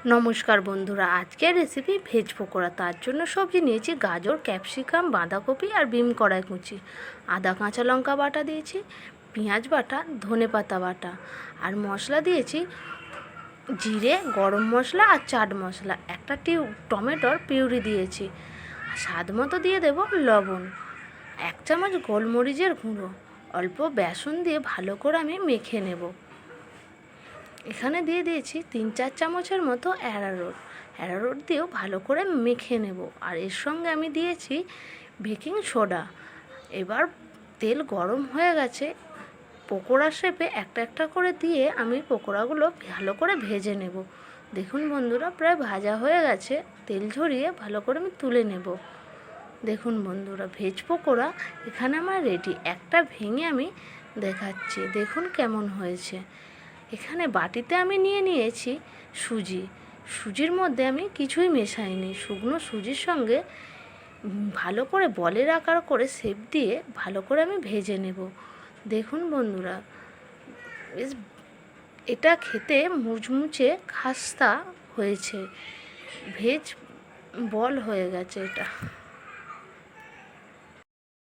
নমস্কার বন্ধুরা, আজকের রেসিপি ভেজ পকোড়া। তার জন্য সবজি নিয়েছি গাজর, ক্যাপসিকাম, বাঁধাকপি আর বিম কড়াই কুচি, আদা কাঁচা লঙ্কা বাটা দিয়েছি, পেঁয়াজ বাটা, ধনেপাতা বাটা আর মশলা দিয়েছি জিরে, গরম মশলা আর চাট মশলা। একটা টমেটোর পিউরি দিয়েছি। স্বাদ মতো দিয়ে দেব লবণ, 1 চামচ গোলমরিচের গুঁড়ো, অল্প বেসন দিয়ে ভালো করে আমি মেখে নেব। এখানে দিয়ে দিয়েছি 3-4 চামচের মতো অ্যারারুট দিয়েও ভালো করে মেখে নেব। আর এর সঙ্গে আমি দিয়েছি বেকিং সোডা। এবার তেল গরম হয়ে গেছে, পকোড়া শেপে একটা একটা করে দিয়ে আমি পকোড়াগুলো ভালো করে ভেজে নেব। দেখুন বন্ধুরা, প্রায় ভাজা হয়ে গেছে, তেল ঝরিয়ে ভালো করে আমি তুলে নেব। দেখুন বন্ধুরা, ভেজ পকোড়া এখানে আমার রেডি। একটা ভেঙে আমি দেখাচ্ছি, দেখুন কেমন হয়েছে। এখানে বাটিতে আমি নিয়েছি সুজির মধ্যে আমি কিছুই মেশাইনি। শুকনো সুজির সঙ্গে ভালো করে বলের আকার করে শেপ দিয়ে ভালো করে আমি ভেজে নেব। দেখুন বন্ধুরা, বেশ এটা খেতে মুচমুচে খাস্তা হয়েছে, ভেজ বল হয়ে গেছে এটা।